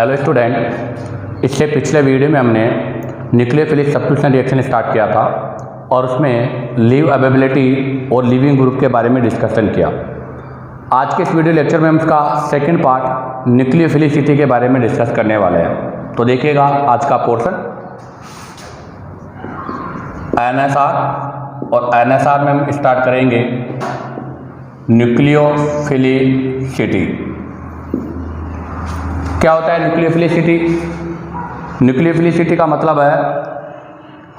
Hello student, इससे पिछले video में हमने न्यूक्लियोफिलिक सब्स्टिट्यूशन रिएक्शन स्टार्ट किया था और उसमें लीव अवेलेबिलिटी और लीविंग ग्रुप के बारे में डिस्कशन किया। आज के इस वीडियो लेक्चर में हम इसका सेकंड पार्ट न्यूक्लियोफिलिसिटी के बारे में डिस्कस करने वाले हैं। तो देखिएगा आज का पोर्शन एनएसआर, और एनएसआर में हम स्टार्ट करेंगे न्यूक्लियोफिलिसिटी। क्या होता है न्यूक्लियोफिलिसिटी? न्यूक्लियोफिलिसिटी का मतलब है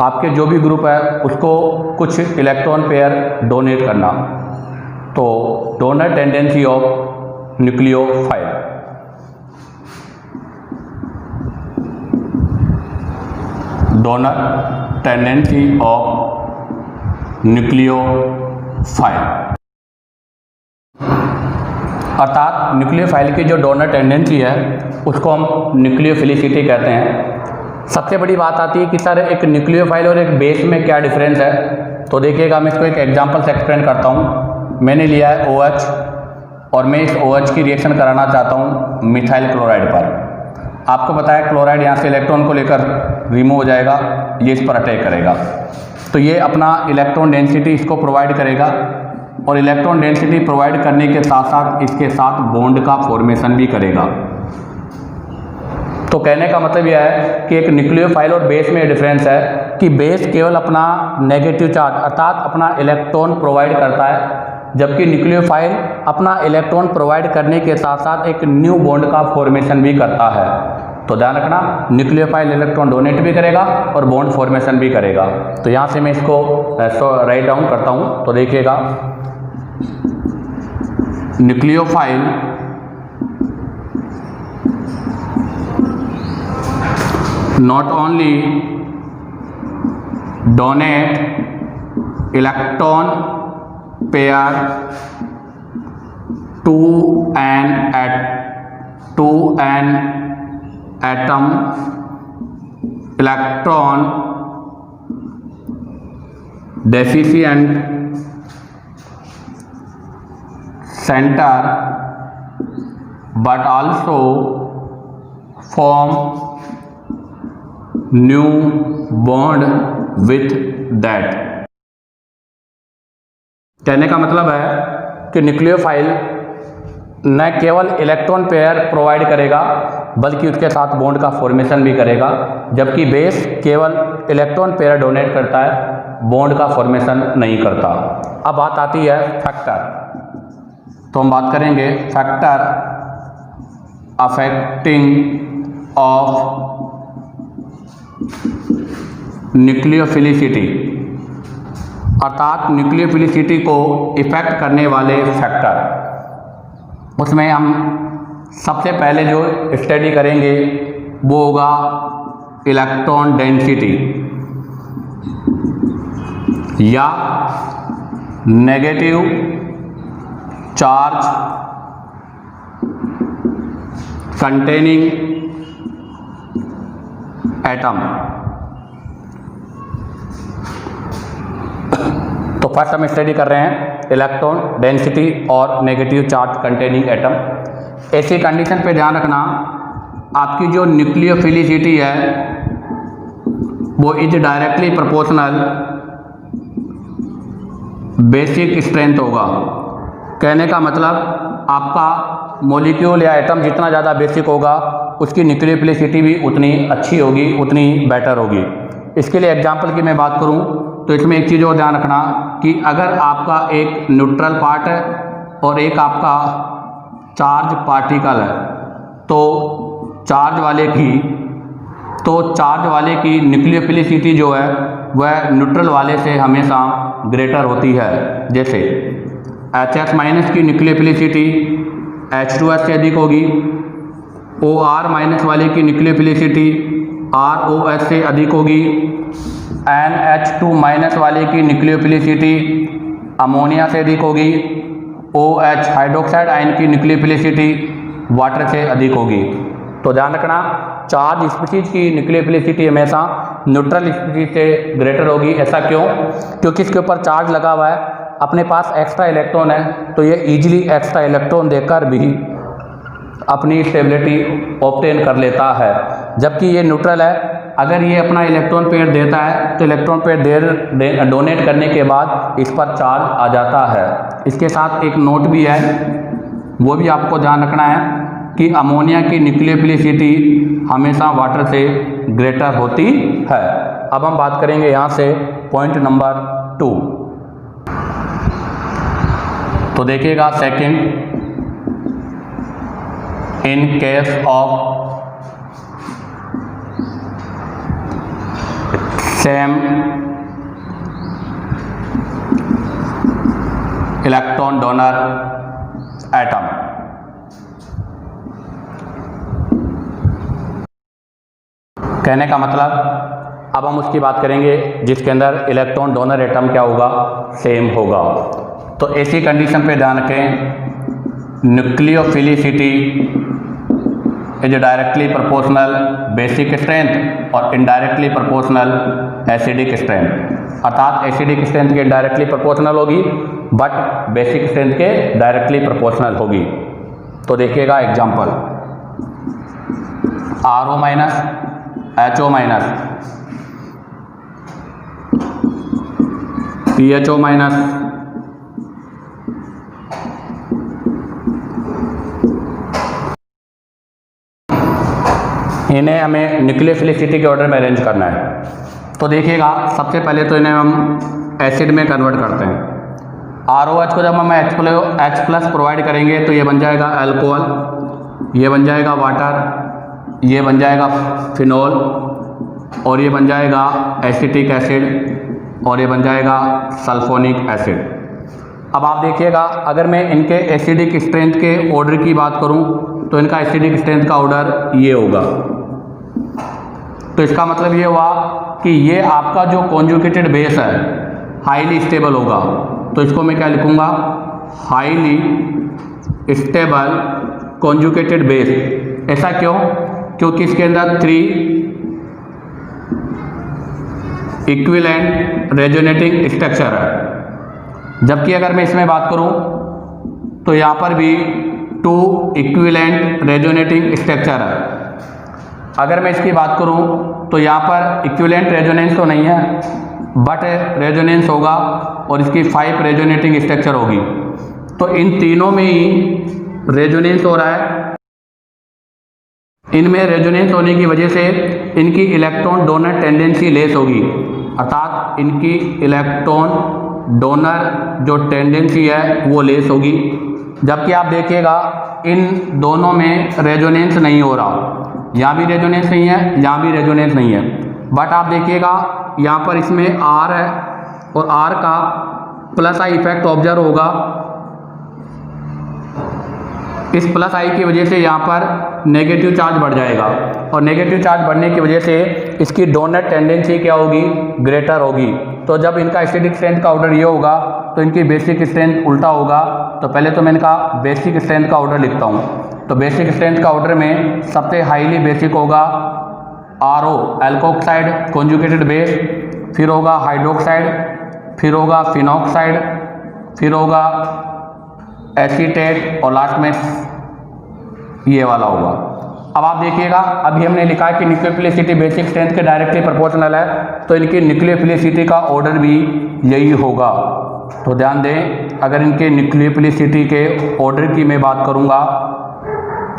आपके जो भी ग्रुप है उसको कुछ इलेक्ट्रॉन पेयर डोनेट करना। तो donor tendency of nucleophile. Donor tendency of nucleophile अर्थात न्यूक्लियोफाइल की जो डोनर टेंडेंसी है उसको हम न्यूक्लियोफिलिसिटी कहते हैं। सबसे बड़ी बात आती है कि सर एक न्यूक्लियोफाइल और एक बेस में क्या डिफरेंस है। तो देखिएगा, मैं इसको एक एग्जांपल से एक्सप्लेन करता हूँ। मैंने लिया है OH और मैं इस OH की रिएक्शन कराना चाहता हूँ मिथाइल क्लोराइड पर। आपको पता है क्लोराइड यहाँ से इलेक्ट्रॉन को लेकर रिमूव हो जाएगा, ये इस पर अटैक करेगा। तो ये अपना इलेक्ट्रॉन डेंसिटी इसको प्रोवाइड करेगा और इलेक्ट्रॉन डेंसिटी प्रोवाइड करने के साथ साथ इसके साथ बॉन्ड का फॉर्मेशन भी करेगा। तो कहने का मतलब यह है कि एक न्यूक्लियोफाइल और बेस में डिफरेंस है कि बेस केवल अपना नेगेटिव चार्ज अर्थात अपना इलेक्ट्रॉन प्रोवाइड करता है, जबकि न्यूक्लियोफाइल अपना इलेक्ट्रॉन प्रोवाइड करने के साथ साथ एक न्यू बॉन्ड का फॉर्मेशन भी करता है। तो ध्यान रखना, न्यूक्लियोफाइल इलेक्ट्रॉन डोनेट भी करेगा और बॉन्ड फॉर्मेशन भी करेगा। तो यहाँ से मैं इसको राइट डाउन करता हूँ। तो देखिएगा, nucleophile not only donate electron pair to an atom electron deficient center but also form new bond with that. कहने का मतलब है कि न्यूक्लियोफाइल न केवल इलेक्ट्रॉन पेयर प्रोवाइड करेगा बल्कि उसके साथ बॉन्ड का फॉर्मेशन भी करेगा, जबकि बेस केवल इलेक्ट्रॉन पेयर डोनेट करता है, बॉन्ड का फॉर्मेशन नहीं करता। अब बात आती है फैक्टर। तो हम बात करेंगे फैक्टर अफेक्टिंग ऑफ न्यूक्लियोफिलिसिटी अर्थात न्यूक्लियोफिलिसिटी को इफेक्ट करने वाले फैक्टर। उसमें हम सबसे पहले जो स्टडी करेंगे वो होगा इलेक्ट्रॉन डेंसिटी या नेगेटिव चार्ज कंटेनिंग एटम। तो फर्स्ट हम स्टडी कर रहे हैं इलेक्ट्रॉन डेंसिटी और नेगेटिव चार्ज कंटेनिंग एटम। ऐसी कंडीशन पे ध्यान रखना, आपकी जो न्यूक्लियोफिलिसिटी है वो is directly proportional basic strength होगा। कहने का मतलब आपका मॉलिक्यूल या एटम जितना ज़्यादा बेसिक होगा उसकी न्यूक्लियोफिलिसिटी भी उतनी अच्छी होगी, उतनी बेटर होगी। इसके लिए एग्जांपल की मैं बात करूं तो इसमें एक चीज़ और ध्यान रखना कि अगर आपका एक न्यूट्रल पार्ट है और एक आपका चार्ज पार्टिकल है, तो चार्ज वाले की न्यूक्लियोफिलिसिटी जो है वह न्यूट्रल वाले से हमेशा ग्रेटर होती है। जैसे H- की न्यूक्लियोफिलिसिटी H2S से अधिक होगी, OR- वाले की न्यूक्लियोफिलिसिटी ROH से अधिक होगी, NH2- वाले की न्यूक्लियोफिलिसिटी अमोनिया से अधिक होगी, OH हाइड्रोक्साइड आयन की न्यूक्लियोफिलिसिटी वाटर से अधिक होगी। तो ध्यान रखना, चार्ज स्पीशीज की न्यूक्लियोफिलिसिटी हमेशा न्यूट्रल स्पीशीज से ग्रेटर होगी। ऐसा क्यों? क्योंकि इसके ऊपर चार्ज लगा हुआ है, अपने पास एक्स्ट्रा इलेक्ट्रॉन है, तो ये इजीली एक्स्ट्रा इलेक्ट्रॉन देकर भी अपनी स्टेबिलिटी ऑब्टेन कर लेता है, जबकि ये न्यूट्रल है। अगर ये अपना इलेक्ट्रॉन पेयर देता है तो इलेक्ट्रॉन पेयर डोनेट करने के बाद इस पर चार्ज आ जाता है। इसके साथ एक नोट भी है, वो भी आपको ध्यान रखना है कि अमोनिया की न्यूक्लियोफिलिसिटी हमेशा वाटर से ग्रेटर होती है। अब हम बात करेंगे यहाँ से पॉइंट नंबर 2। तो देखिएगा second, in case of same electron donor atom, कहने का मतलब अब हम उसकी बात करेंगे जिसके अंदर इलेक्ट्रॉन डोनर एटम क्या होगा, सेम होगा। तो ऐसी कंडीशन पे ध्यान रखें, nucleophilicity is directly proportional basic strength और इनडायरेक्टली प्रोपोर्शनल एसिडिक स्ट्रेंथ। अर्थात एसिडिक स्ट्रेंथ के डायरेक्टली प्रोपोर्शनल होगी बट बेसिक स्ट्रेंथ के डायरेक्टली प्रोपोर्शनल होगी। तो देखिएगा example, RO minus HO minus PHO minus इन्हें हमें न्यूक्लियोफिलिसिटी के ऑर्डर में अरेंज करना है। तो देखिएगा सबसे पहले तो इन्हें हम एसिड में कन्वर्ट करते हैं। ROH को जब हम H प्लस प्रोवाइड करेंगे तो ये बन जाएगा अल्कोहल, ये बन जाएगा वाटर, ये बन जाएगा फिनॉल और ये बन जाएगा एसिटिक एसिड और ये बन जाएगा सल्फोनिक एसिड। अब आप देखिएगा अगर मैं इनके एसिडिक स्ट्रेंथ के ऑर्डर की बात करूं तो इनका एसिडिक स्ट्रेंथ का ऑर्डर ये होगा। तो इसका मतलब ये हुआ कि ये आपका जो कॉन्जुगेटेड बेस है हाईली स्टेबल होगा। तो इसको मैं क्या लिखूंगा, हाईली स्टेबल कॉन्जुगेटेड बेस। ऐसा क्यों? क्योंकि इसके अंदर 3 इक्विवेलेंट रेजोनेटिंग स्ट्रक्चर है, जबकि अगर मैं इसमें बात करूं तो यहाँ पर भी 2 इक्विवेलेंट रेजोनेटिंग स्ट्रक्चर है। अगर मैं इसकी बात करूं तो यहाँ पर इक्विवेलेंट रेजोनेंस तो नहीं है बट रेजोनेंस होगा और इसकी 5 रेजोनेटिंग स्ट्रक्चर होगी। तो इन तीनों में ही रेजोनेंस हो रहा है। इनमें रेजोनेंस होने की वजह से इनकी इलेक्ट्रॉन डोनर टेंडेंसी लेस होगी, अर्थात इनकी इलेक्ट्रॉन डोनर जो टेंडेंसी है वो लेस होगी। जबकि आप देखिएगा इन दोनों में रेजोनेंस नहीं हो रहा, यहाँ भी रेजोनेंस नहीं है, यहाँ भी रेजोनेंस नहीं है। बट आप देखिएगा यहाँ पर इसमें R है और R का प्लस आई इफेक्ट ऑब्जर्व होगा। इस प्लस आई की वजह से यहाँ पर नेगेटिव चार्ज बढ़ जाएगा और नेगेटिव चार्ज बढ़ने की वजह से इसकी डोनर टेंडेंसी क्या होगी, ग्रेटर होगी। तो जब इनका एसिडिक स्ट्रेंथ का ऑर्डर ये होगा तो इनकी बेसिक स्ट्रेंथ उल्टा होगा। तो पहले तो मैं इनका बेसिक स्ट्रेंथ का ऑर्डर लिखता हूँ। तो बेसिक स्ट्रेंथ का ऑर्डर में सबसे हाईली बेसिक होगा RO एल्कोक्साइड कॉन्जुगेटेड बेस, फिर होगा हाइड्रोक्साइड, फिर होगा फिनॉक्साइड, फिर होगा एसीटेट और लास्ट में ये वाला होगा। अब आप देखिएगा अभी हमने लिखा है कि न्यूक्लियोफिलिसिटी बेसिक स्ट्रेंथ के डायरेक्टली प्रोपोर्शनल है, तो इनकी न्यूक्लियोफिलिसिटी का ऑर्डर भी यही होगा। तो ध्यान दें, अगर इनके न्यूक्लियोफिलिसिटी के ऑर्डर की मैं बात करूंगा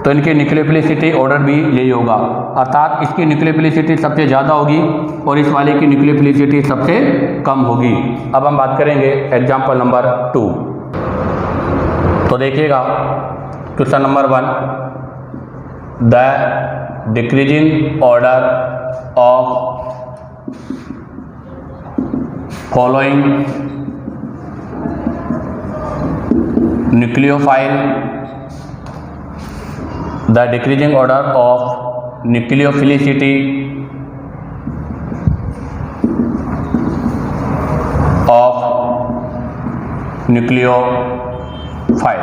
तो इनकी न्यूक्लियोफिलिसिटी ऑर्डर भी यही होगा, अर्थात इसकी न्यूक्लियोफिलिसिटी सबसे ज़्यादा होगी और इस वाले की न्यूक्लियोफिलिसिटी सबसे कम होगी। अब हम बात करेंगे एग्जाम्पल नंबर 2। तो देखिएगा question number 1, the decreasing order of following nucleophile, the decreasing order of nucleophilicity of nucleophile।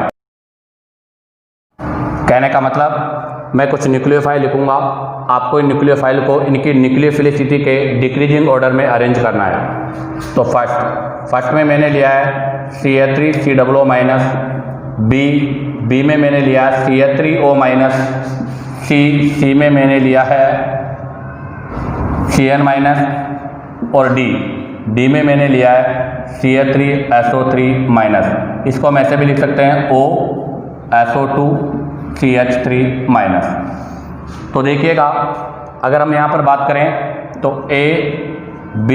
कहने का मतलब मैं कुछ न्यूक्लियोफाइल लिखूंगा, आपको इन न्यूक्लियोफाइल को इनकी न्यूक्लियोफिलिसिटी के डिक्रीजिंग ऑर्डर में अरेंज करना है। तो फर्स्ट में मैंने लिया है CH3 COO- B बी में मैंने लिया है CH3O माइनस, सी में मैंने लिया है Cn माइनस, और डी में मैंने लिया है CH3SO3 माइनस। इसको हम ऐसे भी लिख सकते हैं OSO2 CH3 माइनस। तो देखिएगा, अगर हम यहाँ पर बात करें तो A, B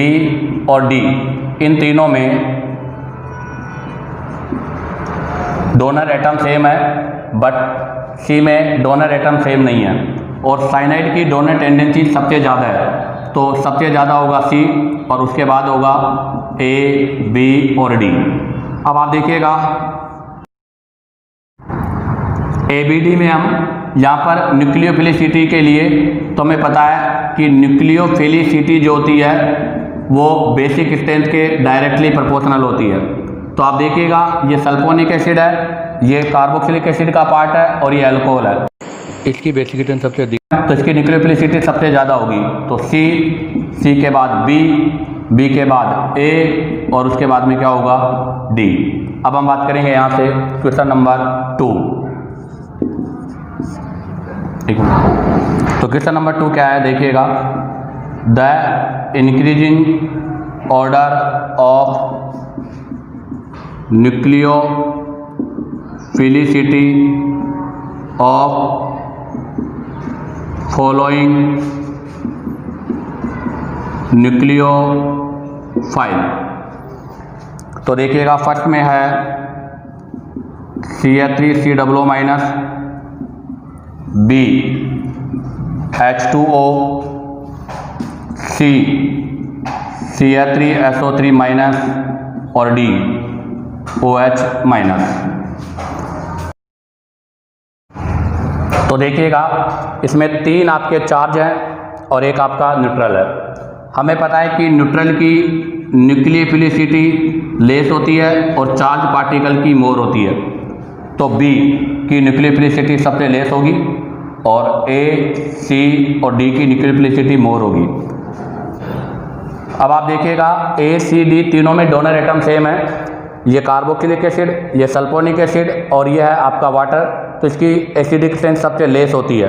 और D इन तीनों में डोनर एटम सेम है, बट C में डोनर एटम सेम नहीं है, और साइनाइड की डोनर टेंडेंसी सबसे ज़्यादा है, तो सबसे ज़्यादा होगा C और उसके बाद होगा A, B और D। अब आप देखिएगा ABD में हम यहाँ पर न्यूक्लियोफिलिसिटी के लिए, तो हमें पता है कि न्यूक्लियोफिलिसिटी जो होती है वो बेसिक स्ट्रेंथ के डायरेक्टली प्रोपोर्शनल होती है। तो आप देखिएगा, ये सल्फोनिक एसिड है, ये कार्बोक्सिलिक एसिड का पार्ट है और ये अल्कोहल है, इसकी बेसिक स्ट्रेंथ सबसे अधिक है, तो इसकी न्यूक्लियोफिलिसिटी सबसे ज़्यादा होगी। तो C के बाद B के बाद A और उसके बाद में क्या होगा D। अब हम बात करेंगे यहाँ से क्वेश्चन नंबर 2। तो क्वेश्चन नंबर 2 क्या है, देखिएगा, the increasing order of nucleophilicity of following nucleophile. तो देखिएगा, फर्स्ट में है CH3COO minus, B H2O, C CH3SO3 minus और D OH माइनस। तो देखिएगा, इसमें 3 आपके चार्ज हैं और एक आपका न्यूट्रल है। हमें पता है कि न्यूट्रल की न्यूक्लियोफिलिसिटी लेस होती है और चार्ज पार्टिकल की मोर होती है, तो B की न्यूक्लियोफिलिसिटी सबसे लेस होगी और A, C और D की न्यूक्लियोफिलिसिटी मोर होगी। अब आप देखिएगा, A, C, D तीनों में डोनर एटम सेम है, ये कार्बोक्सिलिक एसिड, ये सल्फोनिक एसिड और ये है आपका वाटर, तो इसकी एसिडिक स्ट्रेंथ सबसे लेस होती है,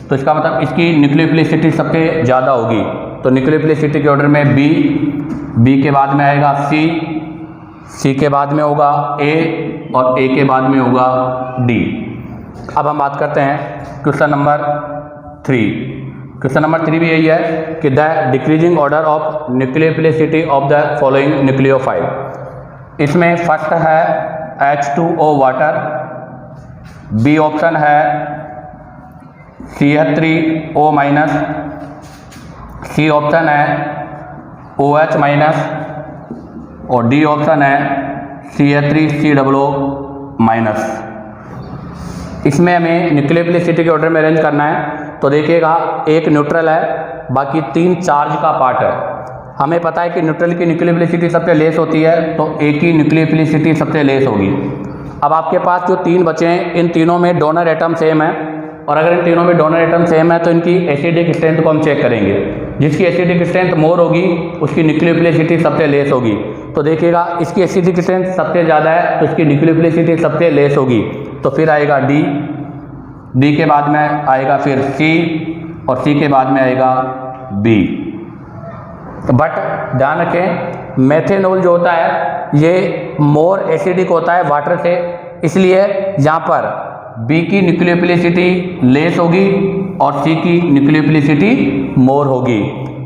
तो इसका मतलब इसकी न्यूक्लियोफिलिसिटी सबसे ज़्यादा होगी। तो न्यूक्लियोफिलिसिटी के ऑर्डर में B के बाद में आएगा C के बाद में होगा A और A के बाद में होगा D। अब हम बात करते हैं क्वेश्चन नंबर 3। क्वेश्चन नंबर 3 भी यही है कि the decreasing order of nucleophilicity of the following nucleophile. इसमें फर्स्ट है H2O वाटर, B ऑप्शन है CH3O माइनस, C ऑप्शन है OH माइनस और D ऑप्शन है CH3COO माइनस। इसमें हमें न्यूक्लियोफिलिसिटी के ऑर्डर में अरेंज करना है। तो देखिएगा, एक न्यूट्रल है, बाकी 3 चार्ज का पार्ट है। हमें पता है कि न्यूट्रल की न्यूक्लियोफिलिसिटी सबसे लेस होती है, तो A की न्यूक्लियोफिलिसिटी सबसे लेस होगी। अब आपके पास जो 3 बचे हैं, इन तीनों में डोनर एटम सेम है, और अगर इन तीनों में डोनर एटम सेम है तो इनकी एसिडिक स्ट्रेंथ को हम चेक करेंगे। जिसकी एसिडिक स्ट्रेंथ मोर होगी उसकी न्यूक्लियोफिलिसिटी सबसे लेस होगी। तो देखिएगा, इसकी एसिडिक स्ट्रेंथ सबसे ज़्यादा है तो इसकी न्यूक्लियोफिलिसिटी सबसे लेस होगी, तो फिर आएगा D के बाद में आएगा फिर C और C के बाद में आएगा B। बट ध्यान रखें, मेथेनॉल जो होता है ये मोर एसिडिक होता है वाटर से, इसलिए यहाँ पर B की न्यूक्लियोफिलिसिटी लेस होगी और C की न्यूक्लियोफिलिसिटी मोर होगी।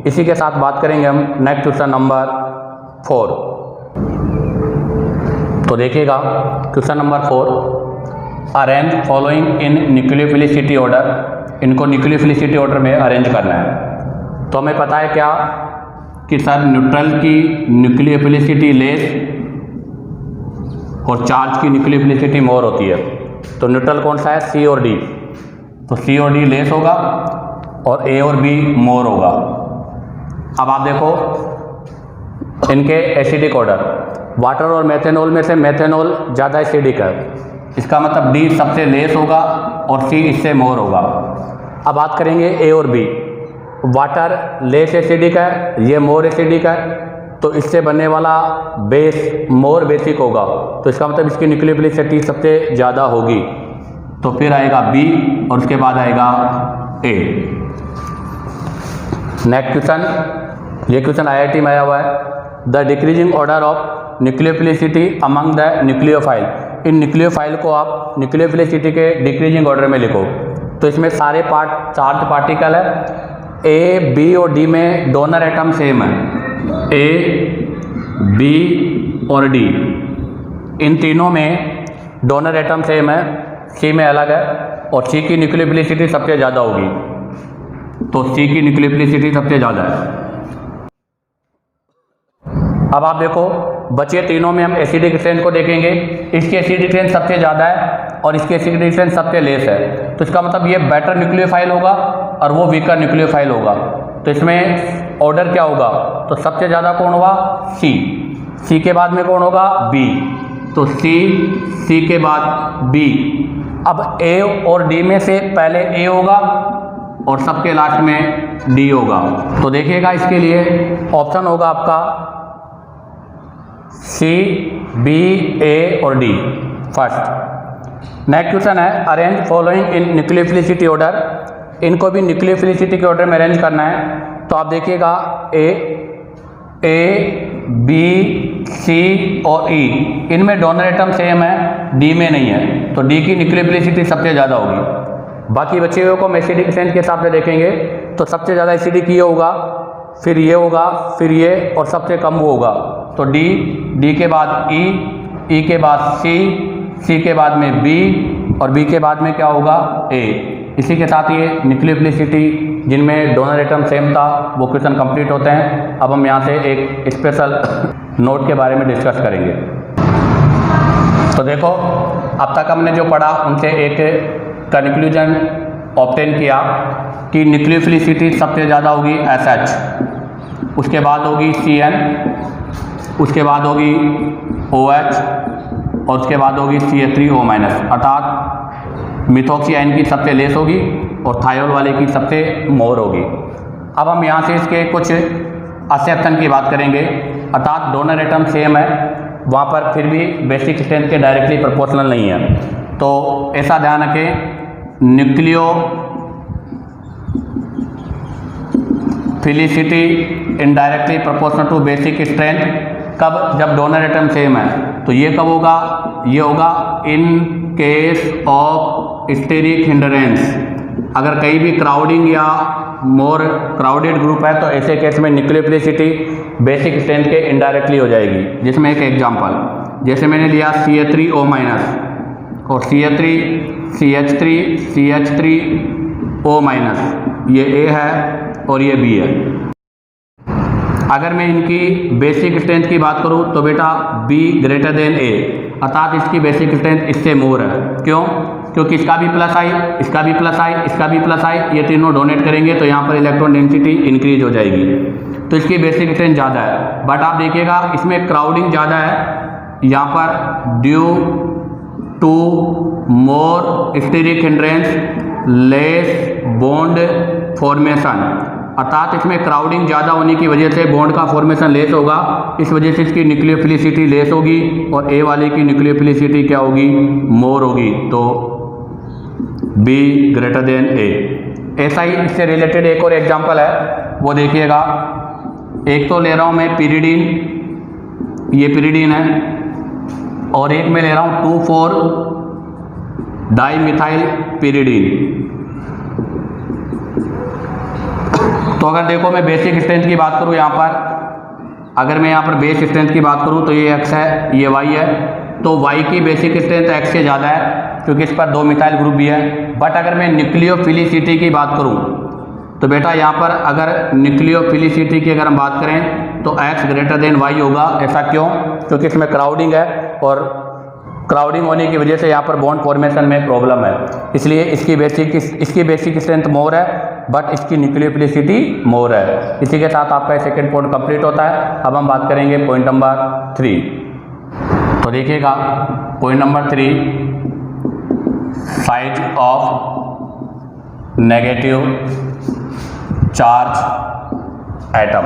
इसी के साथ बात करेंगे हम नेक्स्ट क्वेश्चन नंबर 4। तो देखिएगा, question number 4, arrange following in nucleophilicity order. इनको न्यूक्लियोफिलिसिटी ऑर्डर में अरेंज करना है। तो हमें पता है क्या कि सर न्यूट्रल की न्यूक्लियोफिलिसिटी लेस और चार्ज की न्यूक्लियोफिलिसिटी मोर होती है। तो न्यूट्रल कौन सा है, C और D। तो C और D लेस होगा और A और B मोर होगा। अब आप देखो इनके एसिडिक ऑर्डर, वाटर और मेथेनॉल में से मेथेनॉल ज़्यादा एसिडिक है, इसका मतलब D सबसे लेस होगा और C इससे मोर होगा। अब बात करेंगे A और B। वाटर लेस एसिडिक है, ये मोर एसिडिक है, तो इससे बनने वाला बेस मोर बेसिक होगा, तो इसका मतलब इसकी न्यूक्लियोफिलिसिटी सबसे ज़्यादा होगी। तो फिर आएगा बी और उसके बाद आएगा ए। नेक्स्ट क्वेश्चन, ये क्वेश्चन IIT में आया हुआ है। The decreasing order of nucleophilicity among the nucleophile. In nucleophile को आप न्यूक्लियोफिलिसिटी के डिक्रीजिंग ऑर्डर में लिखो। तो इसमें सारे चार्ज पार्टिकल है। ए, बी और डी में डोनर एटम सेम है, ए, बी और डी, इन तीनों में डोनर एटम सेम है, सी में अलग है और सी की न्यूक्लियोफिलिसिटी सबसे ज़्यादा होगी। तो सी की न्यूक्लियोफिलिसिटी सबसे ज़्यादा है। अब आप देखो बचे तीनों में हम एसिडिक स्ट्रेंथ को देखेंगे। इसकी एसिडिक स्ट्रेंथ सबसे ज़्यादा है और इसकी एसिडिक स्ट्रेंथ सबसे लेस है। तो इसका मतलब ये बेटर न्यूक्लियोफाइल होगा और वो वीकर न्यूक्लियोफाइल होगा। तो इसमें ऑर्डर क्या होगा? तो सबसे ज़्यादा कौन होगा? सी। सी के बाद में कौन होगा? बी। तो सी के बाद बी। अब ए और डी में से पहले ए होगा और सबके लास्ट में डी होगा। तो देखिएगा इसके लिए ऑप्शन होगा आपका सी, बी, ए और डी फर्स्ट। नेक्स्ट क्वेश्चन है arrange following in nucleophilicity order. इनको भी न्यूक्लियोफिलिसिटी के ऑर्डर में अरेंज करना है। तो आप देखिएगा ए, बी, सी और ई, इनमें डोनर एटम सेम है, डी में नहीं है। तो डी की न्यूक्लियोफिलिसिटी सबसे ज़्यादा होगी। बाकी बचे हुए को हम एसिडिक स्ट्रेंथ के हिसाब से देखेंगे। तो सबसे ज़्यादा एसिडिक ये होगा, फिर ये होगा, फिर ये और सबसे कम वो होगा। तो डी के बाद ई के बाद सी के बाद में बी और बी के बाद में क्या होगा? ए। इसी के साथ ये न्यूक्लियोफिलिसिटी जिनमें डोनर एटम सेम था वो क्वेश्चन कंप्लीट होते हैं। अब हम यहाँ से एक स्पेशल नोट के बारे में डिस्कस करेंगे। तो देखो अब तक हमने जो पढ़ा उनसे एक कंक्लूजन ऑब्टेन किया कि न्यूक्लियोफिलिसिटी सबसे ज़्यादा होगी SH, उसके बाद होगी CN, उसके बाद होगी OH और उसके बाद होगी CH3O-, अर्थात मिथॉक्सियाइन की सबसे लेस होगी और थायोल वाले की सबसे मोर होगी। अब हम यहाँ से इसके कुछ एक्सेप्शन की बात करेंगे, अर्थात डोनर एटम सेम है, वहाँ पर फिर भी बेसिक स्ट्रेंथ के डायरेक्टली प्रोपोर्शनल नहीं है। तो ऐसा ध्यान रखें, nucleophilicity indirectly proportional to basic strength कब? जब डोनर एटम सेम है। तो ये कब होगा? ये होगा in case of steric hindrance. अगर कहीं भी क्राउडिंग या मोर क्राउडेड ग्रुप है तो ऐसे केस में न्यूक्लियोफिलिसिटी बेसिक स्ट्रेंथ के इनडायरेक्टली हो जाएगी। जिसमें एक एग्जांपल जैसे मैंने लिया CH3O- और CH3O-, ये A है और ये B है। अगर मैं इनकी बेसिक स्ट्रेंथ की बात करूं तो बेटा B ग्रेटर देन A, अर्थात इसकी बेसिक स्ट्रेंथ इससे मोर है। क्यों? क्योंकि इसका भी प्लस आई, इसका भी प्लस आई, इसका भी प्लस आई, ये तीनों डोनेट करेंगे तो यहाँ पर इलेक्ट्रॉन डेंसिटी इंक्रीज हो जाएगी। तो इसकी बेसिक स्ट्रेंथ ज़्यादा है। बट आप देखिएगा इसमें क्राउडिंग ज़्यादा है, यहाँ पर due to more steric hindrance less bond formation, अर्थात इसमें क्राउडिंग ज़्यादा होने की वजह से बॉन्ड का फॉर्मेशन लेस होगा। इस वजह से इसकी न्यूक्लियोफिलिसिटी लेस होगी और ए वाले की न्यूक्लियोफिलिसिटी क्या होगी? मोर होगी। तो B ग्रेटर देन A। ऐसा ही इससे रिलेटेड एक और एग्जांपल है, वो देखिएगा। एक तो ले रहा हूँ मैं पिरिडीन, ये पिरिडीन है, और एक मैं ले रहा हूँ 2,4-डाइमिथाइल पिरिडीन। तो अगर देखो मैं बेसिक स्ट्रेंथ की बात करूँ यहाँ पर, अगर मैं यहाँ पर बेस स्ट्रेंथ की बात करूँ तो ये X है, ये Y है। तो Y की बेसिक स्ट्रेंथ X से ज़्यादा है क्योंकि इस पर 2 मिथाइल ग्रुप भी है। बट अगर मैं न्यूक्लियोफिलिसिटी की बात करूँ तो बेटा यहाँ पर अगर न्यूक्लियोफिलिसिटी की अगर हम बात करें तो X ग्रेटर देन Y होगा। ऐसा क्यों? क्योंकि इसमें क्राउडिंग है और क्राउडिंग होने की वजह से यहाँ पर बॉन्ड फॉर्मेशन में प्रॉब्लम है, इसलिए इसकी बेसिक स्ट्रेंथ मोर है बट इसकी न्यूक्लियोफिलिसिटी मोर है। इसी के साथ आपका सेकंड पॉइंट कंप्लीट होता है। अब हम बात करेंगे पॉइंट नंबर 3। तो देखिएगा point number 3, size of negative charge atom.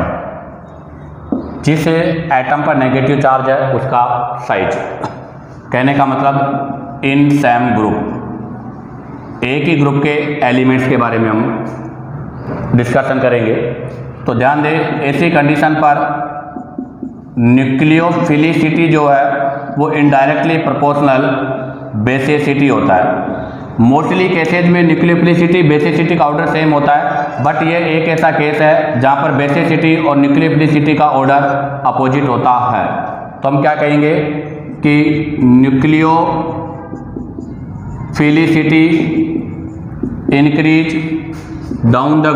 जिस एटम पर नेगेटिव चार्ज है उसका साइज, कहने का मतलब इन सेम ग्रुप। एक ही ग्रुप के एलिमेंट्स के बारे में हम डिस्कशन करेंगे। तो ध्यान दें, ऐसी कंडीशन पर न्यूक्लियोफिलिसिटी जो है वो इनडायरेक्टली प्रोपोर्शनल बेसिसिटी होता है। मोस्टली केसेज में न्यूक्लियोफिलिसिटी बेसिसिटी का ऑर्डर सेम होता है, बट ये एक ऐसा केस है जहाँ पर बेसिसिटी और न्यूक्लियोफिलिसिटी का ऑर्डर अपोजिट होता है। तो हम क्या कहेंगे कि nucleophilicity increase down the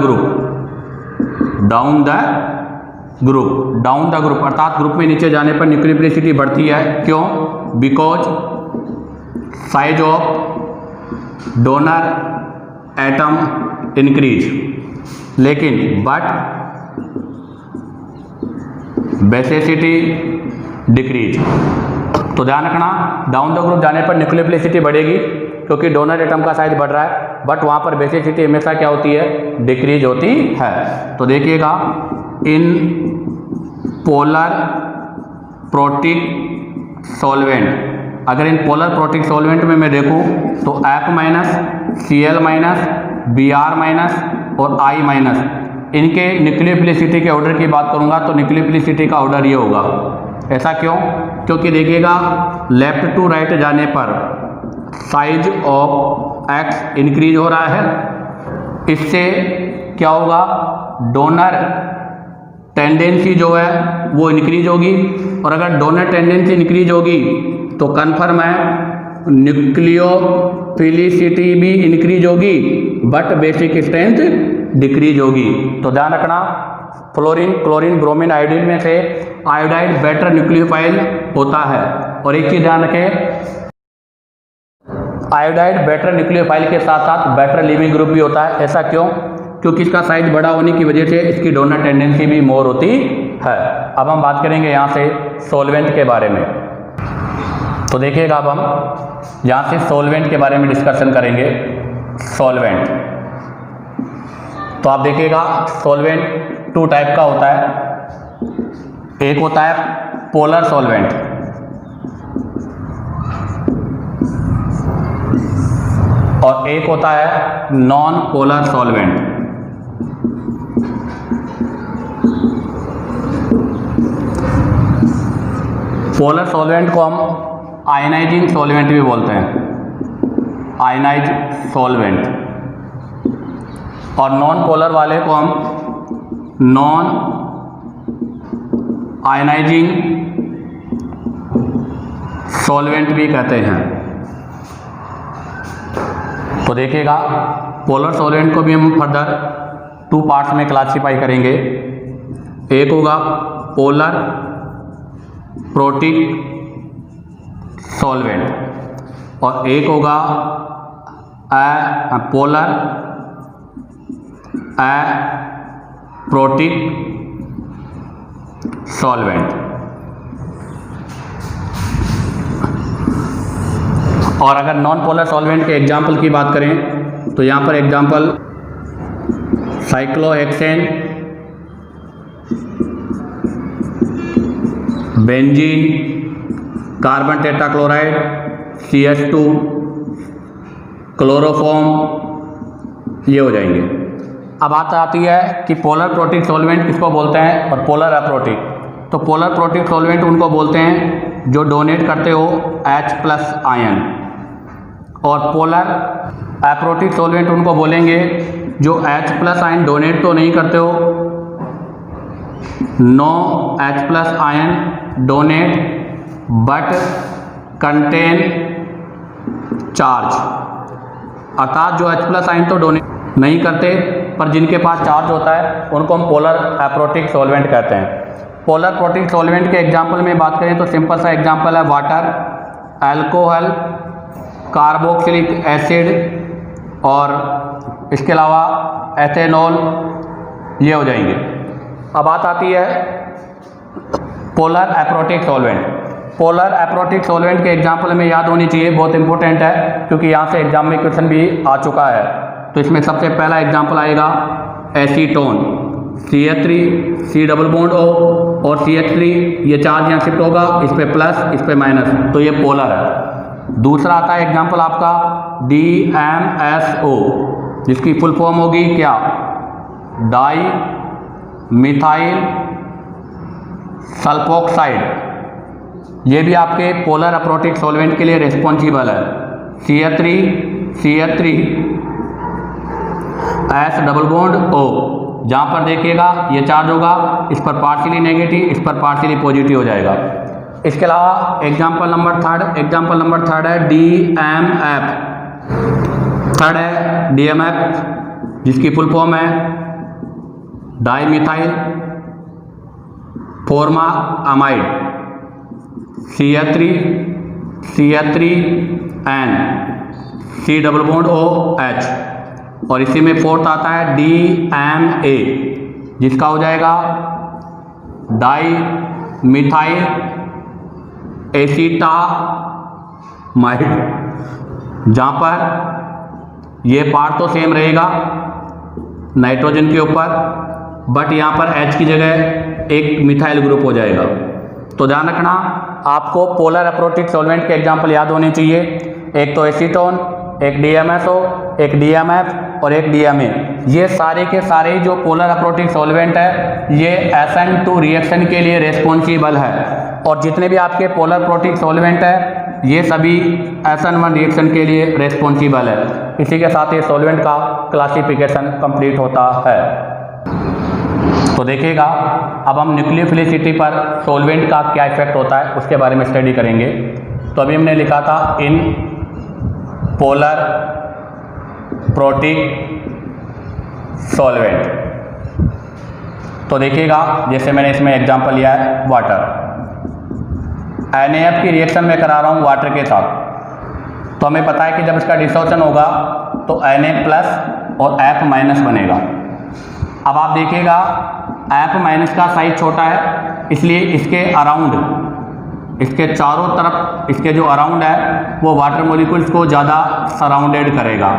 group अर्थात ग्रुप में नीचे जाने पर न्यूक्लियोफिलिसिटी बढ़ती है। क्यों? Because size of donor atom increase, लेकिन बट बेसिसिटी डिक्रीज। तो ध्यान रखना, डाउन द ग्रुप जाने पर न्यूक्लियोफिलिसिटी बढ़ेगी क्योंकि डोनर एटम का साइज बढ़ रहा है, बट वहाँ पर बेसिसिटी हमेशा क्या होती है? डिक्रीज होती है। तो देखिएगा, इन पोलर प्रोटिक सॉल्वेंट, अगर इन पोलर प्रोटिक सॉल्वेंट में मैं देखूं तो F minus, Cl minus, Br minus और I माइनस, इनके न्यूक्लियोफिलिसिटी के ऑर्डर की बात करूंगा तो न्यूक्लियोफिलिसिटी का ऑर्डर ये होगा। ऐसा क्यों? क्योंकि देखिएगा, लेफ्ट टू राइट जाने पर साइज ऑफ X इंक्रीज हो रहा है, इससे क्या होगा? डोनर टेंडेंसी जो है वो इंक्रीज होगी, और अगर डोनर टेंडेंसी इंक्रीज होगी तो कन्फर्म है न्यूक्लियोफिलिसिटी भी इंक्रीज होगी, बट बेसिक स्ट्रेंथ डिक्रीज होगी। तो ध्यान रखना, फ्लोरीन, क्लोरीन, ब्रोमीन, आयोडीन में से आयोडाइड बेटर न्यूक्लियोफाइल होता है। और एक चीज ध्यान रखें, आयोडाइड बेटर न्यूक्लियोफाइल के साथ साथ बेटर लिविंग ग्रुप भी होता है। ऐसा क्यों? क्योंकि इसका साइज बड़ा होने की वजह से इसकी डोनर टेंडेंसी भी मोर होती है। अब हम बात करेंगे यहाँ से सॉल्वेंट के बारे में। तो देखिएगा, अब हम यहाँ से सॉल्वेंट के बारे में डिस्कशन करेंगे। सॉल्वेंट, तो आप देखिएगा, सॉल्वेंट टू टाइप का होता है। एक होता है पोलर सॉल्वेंट, और एक होता है non polar solvent. Polar solvent को हम आयनाइजिंग सॉल्वेंट भी बोलते हैं, आयनाइज सॉल्वेंट, और नॉन पोलर वाले को हम नॉन आयनाइजिंग सॉल्वेंट भी कहते हैं। तो देखिएगा, पोलर सॉल्वेंट को भी हम फर्दर टू पार्ट्स में क्लासिफाई करेंगे। एक होगा पोलर प्रोटिक सॉल्वेंट, और एक होगा पोलर प्रोटिक सॉल्वेंट। और अगर नॉन पोलर सॉल्वेंट के एग्जाम्पल की बात करें तो यहाँ पर example cyclohexane, benzene, carbon tetrachloride, CH2, chloroform, ये हो जाएंगे। अब बात आती है कि पोलर प्रोटिक सॉल्वेंट किसको बोलते हैं और पोलर अप्रोटिक। तो पोलर प्रोटिक सॉल्वेंट उनको बोलते हैं जो डोनेट करते हो H+ आयन, और पोलर अप्रोटिक सॉल्वेंट उनको बोलेंगे जो H+ आयन डोनेट तो नहीं करते हो, no H+ ion donate but contain charge, अर्थात जो H+ आयन तो डोनेट नहीं करते पर जिनके पास चार्ज होता है उनको हम पोलर अप्रोटिक सॉल्वेंट कहते हैं। पोलर प्रोटिक सॉल्वेंट के एग्जाम्पल में बात करें तो सिंपल सा एग्जाम्पल है वाटर, अल्कोहल, कार्बोक्सिलिक एसिड, और इसके अलावा एथेनॉल, ये हो जाएंगे। अब बात आती है polar aprotic solvent. Polar aprotic solvent के एग्जाम्पल में याद होनी चाहिए, बहुत इंपॉर्टेंट है क्योंकि यहाँ से एग्जाम में क्वेश्चन भी आ चुका है। तो इसमें सबसे पहला एग्जाम्पल आएगा acetone, CH3, C double bond O और CH3, ये चार्ज यहाँ शिफ्ट होगा, इस पे प्लस इस पे माइनस, तो ये पोलर है। दूसरा आता है एग्जाम्पल आपका DMSO, जिसकी फुल फॉर्म होगी क्या, डाई मिथाइल सल्फोक्साइड। ये भी आपके पोलर अप्रोटिक सॉल्वेंट के लिए रिस्पॉन्सिबल है। CH3 S double bond O, जहाँ पर देखिएगा ये चार्ज होगा, इस पर पार्शियली नेगेटिव, इस पर पार्शियली पॉजिटिव हो जाएगा। इसके अलावा एग्जाम्पल नंबर थर्ड है DMF। थर्ड है DMF, जिसकी फुल फॉर्म है di methyl formamide, CH3N C double bond OH। और इसी में फोर्थ आता है DMA, जिसका हो जाएगा डाई मिथाइल एसीटामाइड, जहाँ पर ये पार्ट तो सेम रहेगा नाइट्रोजन के ऊपर, बट यहाँ पर H की जगह एक मिथाइल ग्रुप हो जाएगा। तो ध्यान रखना, आपको पोलर अप्रोटिक सॉल्वेंट के एग्जाम्पल याद होने चाहिए। एक तो एसीटोन, एक DMSO, एक DMF और एक DMA। ये सारे के सारे जो पोलर अप्रोटिक सॉल्वेंट है ये SN2 रिएक्शन के लिए रिस्पॉन्सिबल है। और जितने भी आपके पोलर अप्रोटिक सॉल्वेंट है ये सभी SN1 रिएक्शन के लिए रिस्पॉन्सिबल है। इसी के साथ ये सॉल्वेंट का क्लासिफिकेशन कंप्लीट होता है। तो देखिएगा, अब हम न्यूक्लियोफिलिसिटी पर सॉल्वेंट का क्या इफेक्ट होता है उसके बारे में स्टडी करेंगे। तो अभी हमने लिखा था इन पोलर प्रोटिक सॉल्वेंट। तो देखिएगा, जैसे मैंने इसमें एग्जांपल लिया है वाटर, NaF की रिएक्शन में करा रहा हूँ वाटर के साथ। तो हमें पता है कि जब इसका डिसोशन होगा तो Na प्लस और F माइनस बनेगा। अब आप देखिएगा F माइनस का साइज छोटा है, इसलिए इसके अराउंड, इसके चारों तरफ इसके जो अराउंड है वो वाटर मॉलिक्यूल्स को ज़्यादा सराउंडेड करेगा।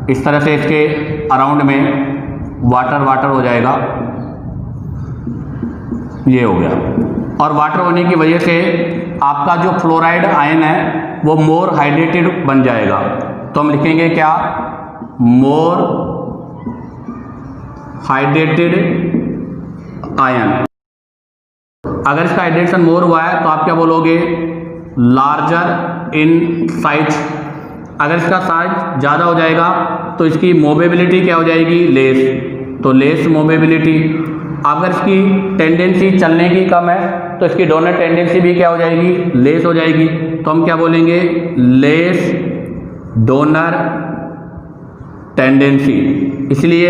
इस तरह से इसके अराउंड में वाटर हो जाएगा, ये हो गया। और वाटर होने की वजह से आपका जो फ्लोराइड आयन है वो मोर हाइड्रेटेड बन जाएगा। तो हम लिखेंगे क्या, मोर हाइड्रेटेड आयन। अगर इसका हाइड्रेशन मोर हुआ है तो आप क्या बोलोगे, लार्जर इन साइज। अगर इसका साइज ज़्यादा हो जाएगा तो इसकी मोबिलिटी क्या हो जाएगी, लेस। तो लेस मोबिलिटी। अगर इसकी टेंडेंसी चलने की कम है तो इसकी डोनर टेंडेंसी भी क्या हो जाएगी, लेस हो जाएगी। तो हम क्या बोलेंगे, लेस डोनर टेंडेंसी। इसलिए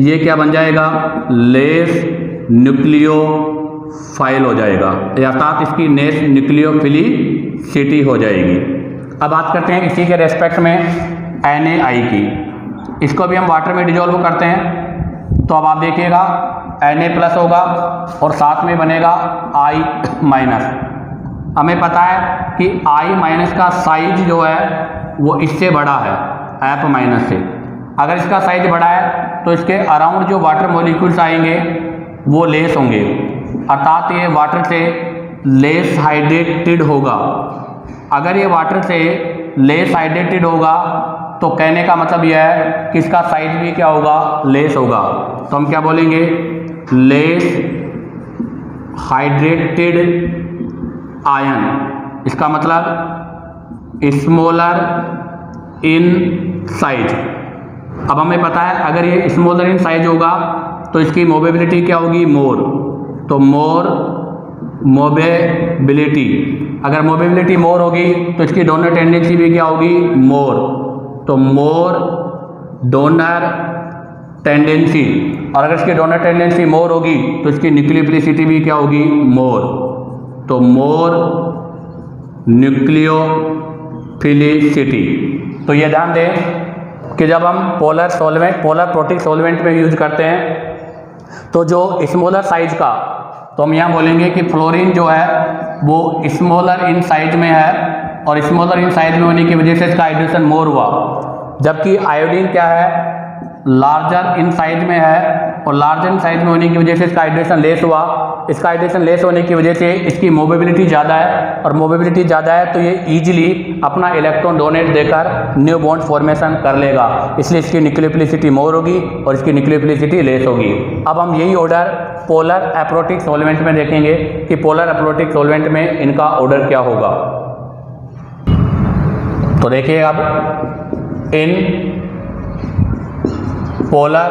ये क्या बन जाएगा, लेस न्यूक्लियोफाइल हो जाएगा, अर्थात इसकी नेस न्यूक्लियोफिलिसिटी हो जाएगी। अब बात करते हैं इसी के रेस्पेक्ट में Na की। इसको भी हम वाटर में डिजोल्व करते हैं। तो अब आप देखिएगा Na प्लस होगा और साथ में बनेगा I माइनस। हमें पता है कि I माइनस का साइज जो है वो इससे बड़ा है F माइनस से। अगर इसका साइज बड़ा है तो इसके अराउंड जो वाटर मॉलिक्यूल्स आएंगे वो लेस होंगे, अर्थात ये वाटर से लेस हाइड्रेटेड होगा। अगर ये वाटर से लेस हाइड्रेटेड होगा तो कहने का मतलब यह है कि इसका साइज भी क्या होगा, लेस होगा। तो हम क्या बोलेंगे, लेस हाइड्रेटेड आयन। इसका मतलब स्मॉलर इन साइज। अब हमें पता है अगर ये स्मॉलर इन साइज होगा तो इसकी मोबिलिटी क्या होगी, मोर। तो मोर मोबिलिटी। अगर मोबिलिटी मोर होगी तो इसकी डोनर टेंडेंसी भी क्या होगी, मोर। तो मोर डोनर टेंडेंसी। और अगर इसकी डोनर टेंडेंसी मोर होगी तो इसकी न्यूक्लियोफिलिसिटी भी क्या होगी, मोर। तो मोर न्यूक्लियोफिलिसिटी। तो ये ध्यान दें कि जब हम पोलर प्रोटिक सॉल्वेंट में यूज करते हैं तो जो स्मॉलर साइज का, तो हम यहाँ बोलेंगे कि फ्लोरीन जो है वो स्मॉलर इन साइज में है और स्मॉलर इन साइज में होने की वजह से इसका हाइड्रेशन मोर हुआ। जबकि आयोडीन क्या है, लार्जर इन साइज में है और लार्जर इन साइज में होने की वजह से इसका हाइड्रेशन लेस हुआ। इसका हाइड्रेशन लेस होने की वजह से इसकी मोबिलिटी ज़्यादा है और मोबिलिटी ज़्यादा है तो ये ईजिली अपना इलेक्ट्रॉन डोनेट देकर न्यू बॉन्ड फॉर्मेशन कर लेगा, इसलिए इसकी न्यूक्लियोफिलिसिटी मोर होगी और इसकी न्यूक्लियोफिलिसिटी लेस होगी। अब हम यही ऑर्डर पोलर एप्रोटिक सॉल्वेंट में देखेंगे कि पोलर एप्रोटिक सॉल्वेंट में इनका ऑर्डर क्या होगा। तो देखिए अब इन पोलर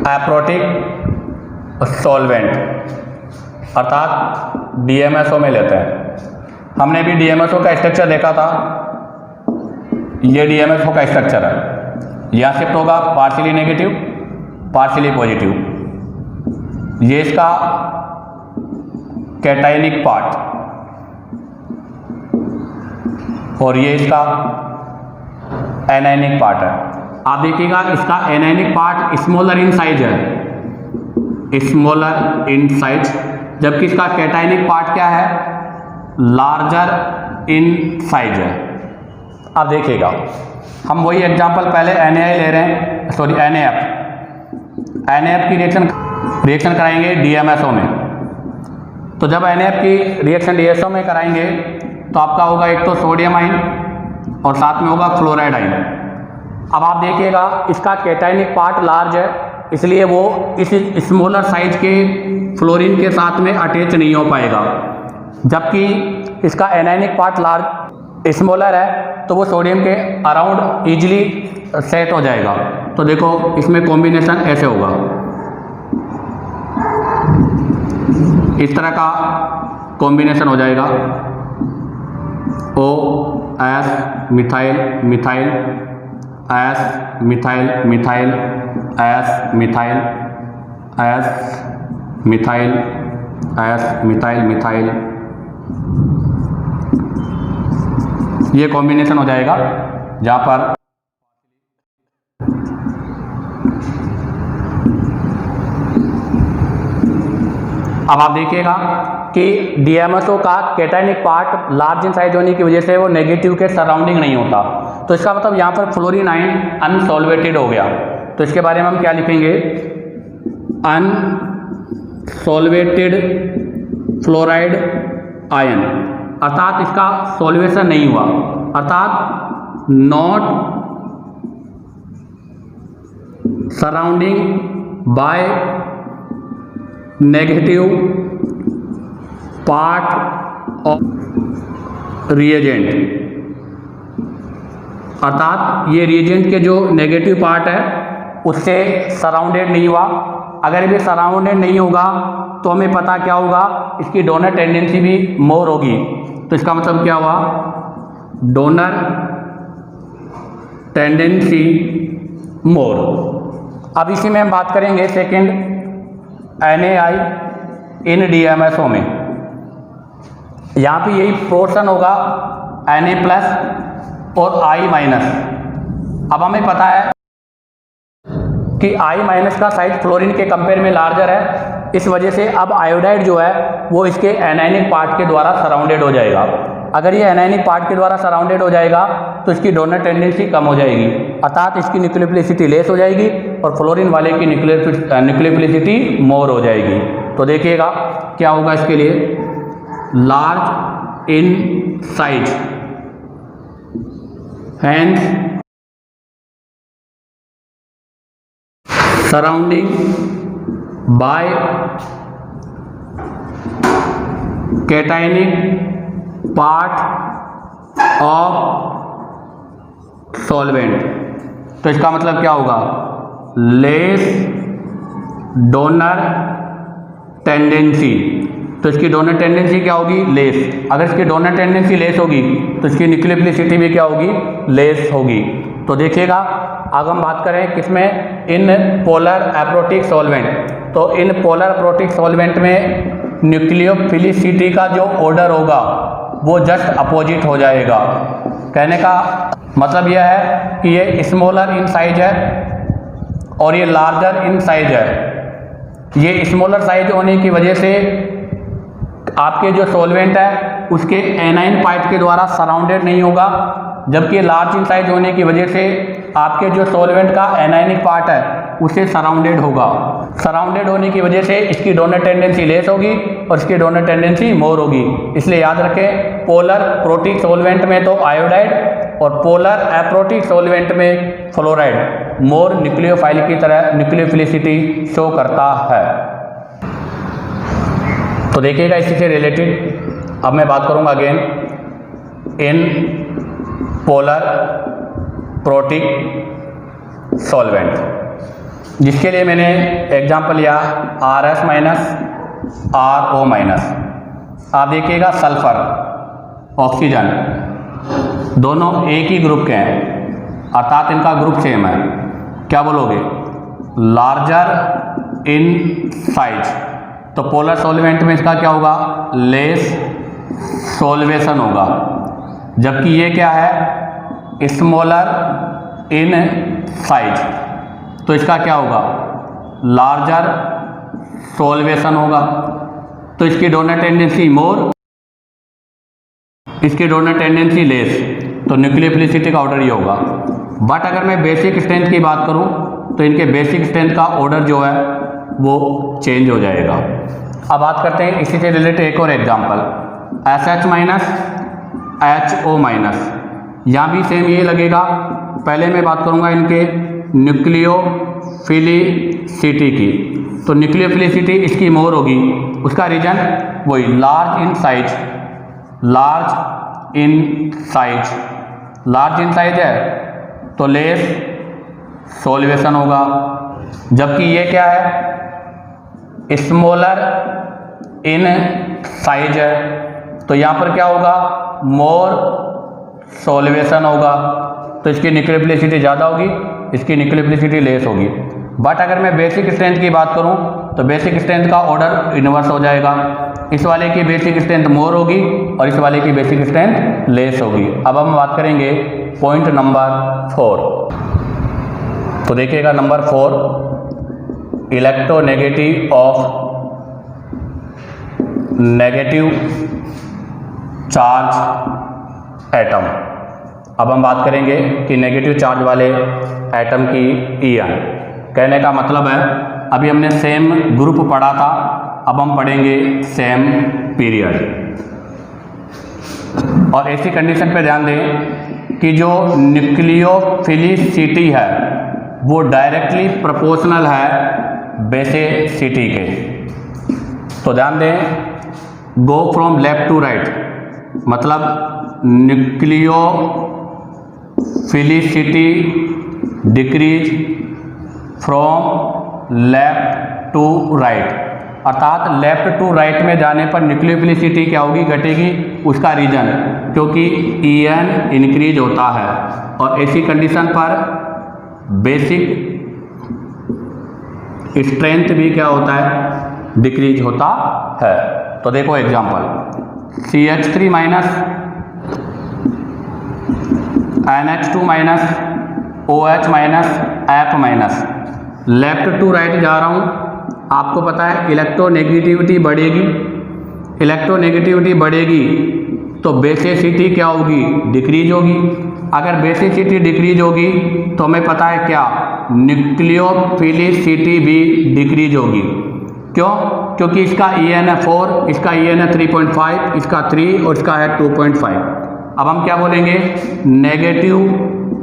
एप्रोटिक सॉल्वेंट अर्थात DMSO में लेते हैं। हमने भी DMSO का स्ट्रक्चर देखा था, ये DMSO का स्ट्रक्चर है। यहाँ शिफ्ट होगा पार्शियली नेगेटिव पार्शियली पॉजिटिव, ये इसका कैटायनिक पार्ट और ये इसका एनायनिक पार्ट है। आप देखिएगा इसका anionic part smaller in size है, स्मॉलर इन साइज, जबकि इसका कैटायनिक पार्ट क्या है, लार्जर इन साइज है। अब देखिएगा हम वही एग्जांपल पहले NaI ले रहे हैं, सॉरी NaF की रिएक्शन कराएंगे DMSO में। तो जब NaF की रिएक्शन DMSO में कराएंगे तो आपका होगा एक तो सोडियम आयन और साथ में होगा फ्लोराइड आयन। अब आप देखिएगा इसका कैटायनिक पार्ट लार्ज है, इसलिए वो इस स्मॉलर साइज के फ्लोरीन के साथ में अटैच नहीं हो पाएगा, जबकि इसका एनायनिक पार्ट लार्ज स्मॉलर है तो वो सोडियम के अराउंड इजीली सेट हो जाएगा। तो देखो इसमें कॉम्बिनेशन ऐसे होगा, इस तरह का कॉम्बिनेशन हो जाएगा, OS methyl methyl S methyl methyl S methyl S methyl S methyl methyl, ये कॉम्बिनेशन हो जाएगा जहाँ पर अब आप देखिएगा कि DMSO का cationic part large in size होने की वजह से वो नेगेटिव के सराउंडिंग नहीं होता, तो इसका मतलब यहाँ पर फ्लोरीन आयन अनसॉल्वेटेड हो गया। तो इसके बारे में हम क्या लिखेंगे, अनसॉल्वेटेड फ्लोराइड आयन, अर्थात इसका सॉल्वेशन नहीं हुआ, अर्थात not surrounding by negative part of reagent, अर्थात ये रिएजेंट के जो नेगेटिव पार्ट है उससे सराउंडेड नहीं हुआ। अगर ये सराउंडेड नहीं होगा तो हमें पता क्या होगा, इसकी डोनर टेंडेंसी भी मोर होगी। तो इसका मतलब क्या हुआ, डोनर टेंडेंसी मोर। अब इसी में हम बात करेंगे सेकंड NaI इन DMSO में। यहाँ पे यही पोर्शन होगा Na प्लस और I माइनस। अब हमें पता है कि I माइनस का साइज फ्लोरीन के कंपेयर में लार्जर है, इस वजह से अब आयोडाइड जो है वो इसके एनायनिक पार्ट के द्वारा सराउंडेड हो जाएगा। अगर ये एनायनिक पार्ट के द्वारा सराउंडेड हो जाएगा तो इसकी डोनर टेंडेंसी कम हो जाएगी, अर्थात इसकी न्यूक्लियोफिलिसिटी लेस हो जाएगी और फ्लोरीन वाले की न्यूक्लियोफिलिसिटी मोर हो जाएगी। तो देखिएगा क्या होगा इसके लिए, large in size hence surrounding by cationic part of solvent. तो इसका मतलब क्या होगा, लेस डोनर टेंडेंसी। तो इसकी डोनर टेंडेंसी क्या होगी, लेस। अगर इसकी डोनर टेंडेंसी लेस होगी तो इसकी न्यूक्लियोफिलिसिटी भी क्या होगी, लेस होगी। तो देखिएगा अब हम बात करें किसमें, इन पोलर एप्रोटिक सॉल्वेंट। तो इन पोलर एप्रोटिक सॉल्वेंट में न्यूक्लियोफिलिसिटी का जो ऑर्डर होगा वो जस्ट अपोजिट हो जाएगा। कहने का मतलब यह है कि ये स्मॉलर इन साइज है और ये लार्जर इन साइज है। ये स्मॉलर साइज होने की वजह से आपके जो सॉल्वेंट है उसके एनाइन पार्ट के द्वारा सराउंडेड नहीं होगा, जबकि लार्ज इन साइज होने की वजह से आपके जो सॉल्वेंट का एनायनिक पार्ट है उसे सराउंडेड होगा। सराउंडेड होने की वजह से इसकी डोनर टेंडेंसी लेस होगी और इसकी डोनर टेंडेंसी मोर होगी। इसलिए याद रखें, पोलर प्रोटिक सॉल्वेंट में तो आयोडाइड और पोलर एप्रोटिक सॉल्वेंट में फ्लोराइड मोर न्यूक्लियोफाइल की तरह न्यूक्लियोफिलिसिटी शो करता है। तो देखिएगा इसी से रिलेटेड अब मैं बात करूंगा again in polar protic solvent, जिसके लिए मैंने एग्जांपल लिया RS माइनस RO माइनस। आप देखिएगा सल्फर ऑक्सीजन दोनों एक ही ग्रुप के हैं, अर्थात इनका ग्रुप सेम है। क्या बोलोगे? लार्जर इन साइज, तो पोलर सॉल्वेंट में इसका क्या होगा? लेस सॉल्वेशन होगा। जबकि ये क्या है? स्मॉलर इन साइज, तो इसका क्या होगा? लार्जर सॉल्वेशन होगा। तो इसकी डोनर टेंडेंसी मोर, इसकी डोनर टेंडेंसी लेस, तो न्यूक्लियोफिलिसिटी का ऑर्डर ये होगा। बट अगर मैं बेसिक स्ट्रेंथ की बात करूं तो इनके बेसिक स्ट्रेंथ का ऑर्डर जो है वो चेंज हो जाएगा। अब बात करते हैं इसी से रिलेटेड एक और example SH minus HO minus. यहाँ भी सेम ये लगेगा। पहले मैं बात करूँगा इनके न्यूक्लियोफिलिसिटी की, तो न्यूक्लियोफिलिसिटी इसकी मोर होगी। उसका रीजन वही large in size, large in size, large in size है तो लेस सॉल्वेशन होगा। जबकि ये क्या है? स्मॉलर इन साइज है, तो यहाँ पर क्या होगा? मोर सॉल्वेशन होगा। तो इसकी न्यूक्लियोफिलिसिटी ज़्यादा होगी, इसकी न्यूक्लियोफिलिसिटी लेस होगी। बट अगर मैं बेसिक स्ट्रेंथ की बात करूं तो बेसिक स्ट्रेंथ का ऑर्डर इन्वर्स हो जाएगा। इस वाले की बेसिक स्ट्रेंथ मोर होगी और इस वाले की बेसिक स्ट्रेंथ लेस होगी। अब हम बात करेंगे पॉइंट नंबर 4। तो देखिएगा number 4, electronegative of negative charge atom. अब हम बात करेंगे कि नेगेटिव चार्ज वाले एटम की ईएन। कहने का मतलब है अभी हमने सेम ग्रुप पढ़ा था, अब हम पढ़ेंगे सेम पीरियड। और ऐसी कंडीशन पे ध्यान दें कि जो न्यूक्लियोफिलिसिटी है वो डायरेक्टली प्रोपोर्शनल है बेसिसिटी के। तो ध्यान दें, go from left to right, मतलब nucleophilicity decrease from left to right, अर्थात लेफ्ट टू राइट में जाने पर न्यूक्लियोफिलिसिटी क्या होगी? घटेगी। उसका रीजन क्योंकि EN इंक्रीज होता है और ऐसी कंडीशन पर बेसिक स्ट्रेंथ भी क्या होता है? डिक्रीज होता है। तो देखो example CH3 minus NH2 minus OH minus F minus, left to right जा रहा हूँ। आपको पता है इलेक्ट्रोनेगेटिविटी बढ़ेगी, इलेक्ट्रोनेगेटिविटी बढ़ेगी तो बेसिसिटी क्या होगी? डिक्रीज होगी। अगर बेसिसिटी डिक्रीज होगी तो हमें पता है क्या? न्यूक्लियोफिलिसिटी भी डिक्रीज होगी। क्यों? क्योंकि इसका EN है 4, इसका EN है 3.5, इसका 3 और इसका है 2.5। अब हम क्या बोलेंगे? Negative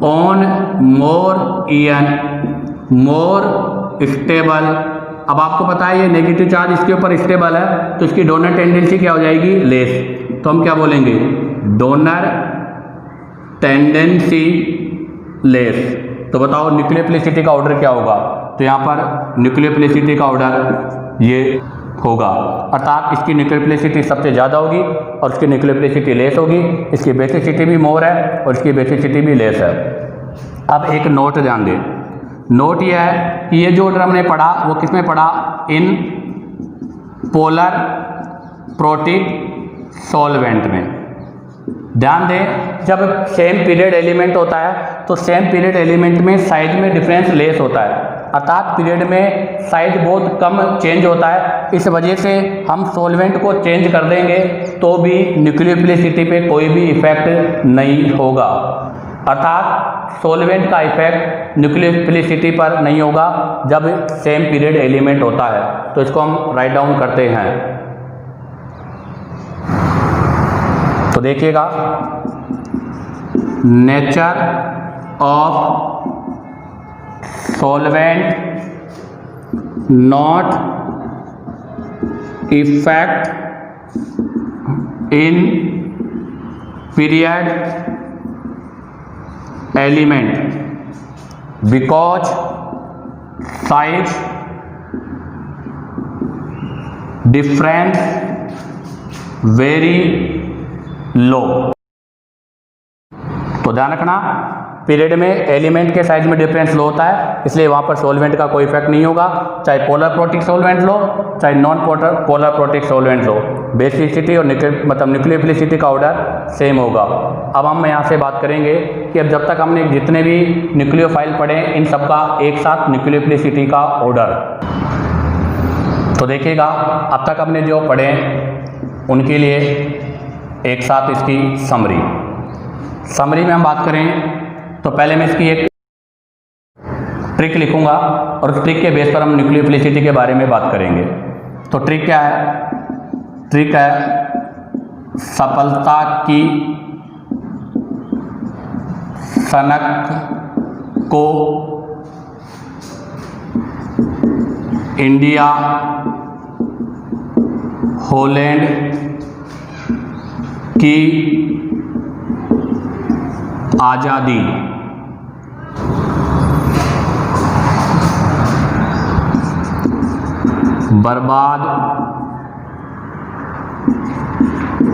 on more EN, more stable. अब आपको पता है ये नेगेटिव चार्ज इसके ऊपर स्टेबल है तो इसकी डोनर टेंडेंसी क्या हो जाएगी? लेस। तो हम क्या बोलेंगे? Donor tendency less. तो बताओ न्यूक्लियोफिलिसिटी का ऑर्डर क्या होगा? तो यहाँ पर न्यूक्लियोफिलिसिटी का ऑर्डर ये होगा, अर्थात इसकी न्यूक्लियोफिलिसिटी सबसे ज़्यादा होगी और इसकी न्यूक्लियोफिलिसिटी लेस होगी। इसकी बेसिसिटी भी मोर है और इसकी बेसिसिटी भी लेस है। अब एक नोट ध्यान दें, नोट ये है कि ये जो ऑर्डर हमने पढ़ा वो किस में पढ़ा? इन पोलर प्रोटिक सॉल्वेंट में। ध्यान दें, जब सेम पीरियड एलिमेंट होता है तो सेम पीरियड एलिमेंट में साइज में डिफरेंस लेस होता है। अर्थात पीरियड में साइज बहुत कम चेंज होता है। इस वजह से हम सॉल्वेंट को चेंज कर देंगे तो भी न्यूक्लियोफिलिसिटी पे कोई भी इफेक्ट नहीं होगा। अर्थात सॉल्वेंट का इफेक्ट न्यूक्लियोफिलिसिटी पर नहीं होगा जब सेम पीरियड एलिमेंट होता है। तो इसको हम राइट डाउन करते हैं। तो देखिएगा, nature of solvent not effect in period element because size difference very low। तो ध्यान रखना, पीरियड में एलिमेंट के साइज में डिफरेंस लो होता है, इसलिए वहाँ पर सॉल्वेंट का कोई इफेक्ट नहीं होगा। चाहे पोलर प्रोटिक सॉल्वेंट लो, चाहे नॉन पोलर प्रोटिक सॉल्वेंट लो, बेसिसिटी और न्यूक्लियोफिलिसिटी का ऑर्डर सेम होगा। अब हम यहाँ से बात करेंगे कि अब जब तक हमने जितने भी न्यूक्लियोफाइल पढ़े इन सब का एक साथ न्यूक्लियोफिलिसिटी का ऑर्डर। तो देखिएगा, अब तक हमने जो पढ़े उनके लिए एक साथ इसकी समरी में हम बात करें तो पहले मैं इसकी एक ट्रिक लिखूंगा और उस ट्रिक के बेस पर हम न्यूक्लियोफिलिसिटी के बारे में बात करेंगे। तो ट्रिक क्या है? ट्रिक है सफलता की सनक को इंडिया हॉलैंड की आज़ादी बर्बाद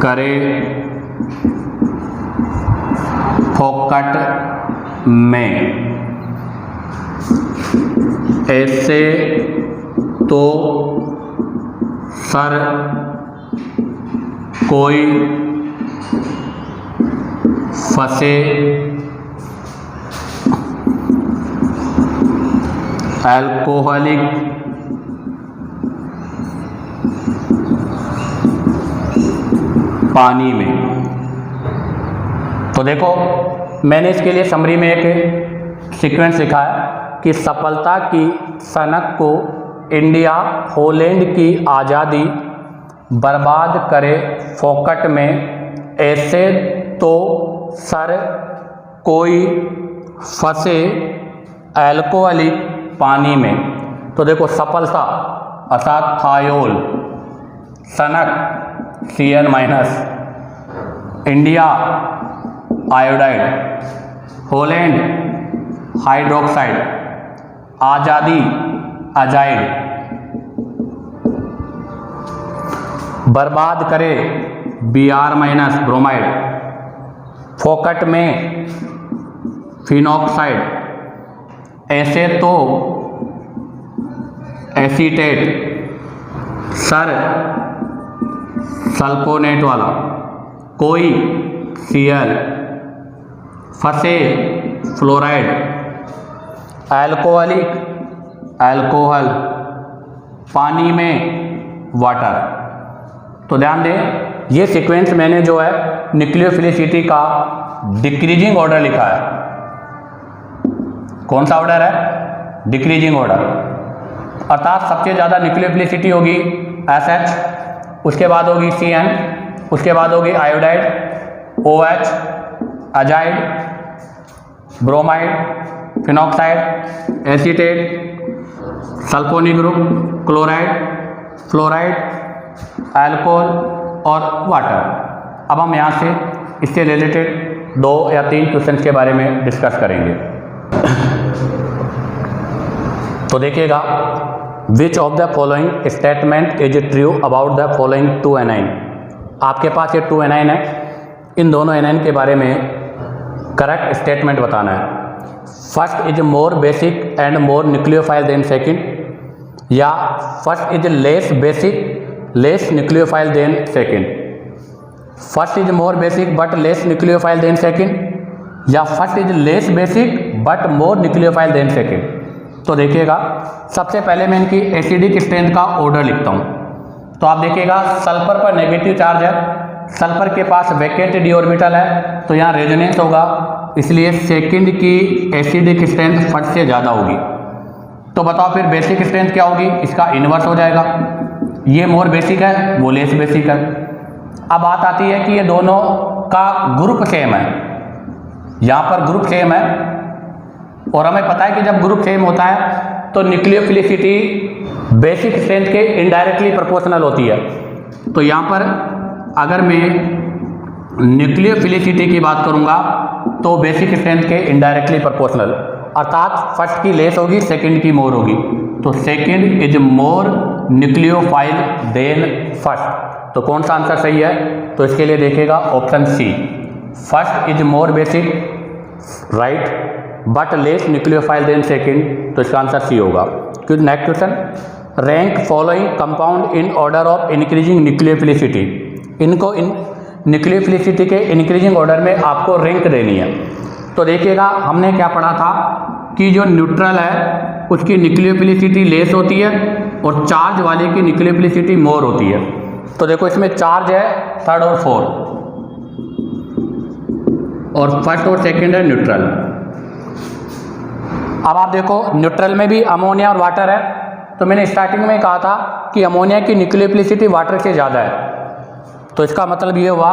करे फोकट में। ऐसे तो सर कोई फंसे अल्कोहलिक पानी में। तो देखो, मैंने इसके लिए समरी में एक सीक्वेंस लिखा है कि सफलता की सनक को इंडिया हॉलैंड की आज़ादी बर्बाद करे फोकट में। ऐसे तो सर कोई फंसे अल्कोहलिक पानी में। तो देखो, सफलता अर्थात थायोल, सनक Cn-, India iodide, Holland hydroxide, आज़ादी अजाइड, बर्बाद करे Br- ब्रोमाइड, फोकट में फिनॉक्साइड, ऐसे तो एसीटेट, सर सल्फोनेट वाला, कोई Cl, फंसे फ्लोराइड, अल्कोहलिक अल्कोहल, पानी में वाटर। तो ध्यान दें, ये सीक्वेंस मैंने जो है न्यूक्लियोफिलिसिटी का डिक्रीजिंग ऑर्डर लिखा है। कौन सा ऑर्डर है? Decreasing order. अर्थात सबसे ज़्यादा न्यूक्लियोफिलिसिटी होगी SH, उसके बाद होगी Cn, उसके बाद होगी iodide, OH, azide, bromide, phenoxide, acetate, sulphonic group, chloride, fluoride, alcohol और वाटर। अब हम यहाँ से इससे रिलेटेड 2 या 3 क्वेश्चन के बारे में डिस्कस करेंगे। तो देखिएगा, which of the following statement is true about the following 2 A9. आपके पास ये 2 एनाइन है, इन दोनों एनाइन के बारे में करेक्ट स्टेटमेंट बताना है। First is more basic and more nucleophile than second, या first is less basic less nucleophile than second, first is more basic but less nucleophile than second, या first is less basic but more nucleophile than second. तो देखिएगा सबसे पहले मैं इनकी acidic strength का order लिखता हूँ। तो आप देखिएगा सल्फर पर नेगेटिव चार्ज है, सल्फर के पास वैकेंट डी ऑर्बिटल है, तो यहाँ रेजोनेंस होगा, इसलिए सेकंड की एसिडिक स्ट्रेंथ फर्स्ट से ज़्यादा होगी। तो बताओ फिर बेसिक स्ट्रेंथ क्या होगी, इसका इन्वर्स हो जाएगा। ये मोर बेसिक है, वो लेस बेसिक है। अब बात आती है कि ये दोनों का ग्रुप सेम है, यहाँ पर ग्रुप सेम है और हमें पता है कि जब ग्रुप सेम होता है तो न्यूक्लियोफिलिसिटी बेसिक स्ट्रेंथ के इनडायरेक्टली प्रोपोर्शनल होती है। तो यहाँ पर अगर मैं न्यूक्लियोफिलिसिटी की बात करूँगा तो बेसिक स्ट्रेंथ के इनडायरेक्टली प्रोपोर्शनल, अर्थात फर्स्ट की लेस होगी, सेकंड की मोर होगी। तो second is more nucleophile than first. तो कौन सा आंसर सही है, तो इसके लिए देखिएगा option C, first is more basic right but less nucleophile than second. तो इसका आंसर सी होगा। क्योंकि next question, rank following compound in order of increasing nucleophilicity. इनको इन न्यूक्लियोफिलिसिटी के इंक्रीजिंग ऑर्डर में आपको रैंक देनी है। तो देखिएगा हमने क्या पढ़ा था कि जो न्यूट्रल है उसकी न्यूक्लियोफिलिसिटी लेस होती है और चार्ज वाले की न्यूक्लियोफिलिसिटी मोर होती है। तो देखो इसमें चार्ज है थर्ड और फोर्थ, और फर्स्ट और सेकंड है न्यूट्रल। अब आप देखो न्यूट्रल में भी अमोनिया और वाटर है, तो मैंने स्टार्टिंग में कहा था कि अमोनिया की न्यूक्लियोफिलिसिटी वाटर से ज़्यादा है। तो इसका मतलब ये हुआ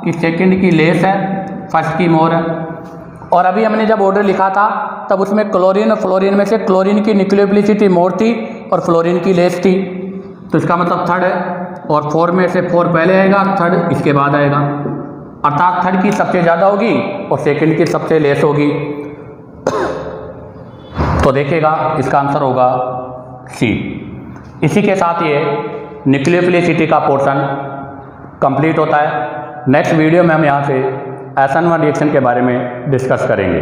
कि सेकंड की लेस है, फर्स्ट की मोर है। और अभी हमने जब ऑर्डर लिखा था तब उसमें क्लोरीन और फ्लोरीन में से क्लोरीन की न्यूक्लियोफिलिसिटी मोर थी और फ्लोरीन की लेस थी। तो इसका मतलब थर्ड है, और फोर में से फोर पहले आएगा, थर्ड इसके बाद आएगा, अर्थात थर्ड की सबसे ज़्यादा होगी और सेकंड की सबसे लेस होगी। तो देखिएगा इसका आंसर होगा सी। इसी के साथ ये न्यूक्लियोफिलिसिटी का पोर्शन कंप्लीट होता है। नेक्स्ट वीडियो में हम यहाँ से SN1 रिएक्शन के बारे में डिस्कस करेंगे।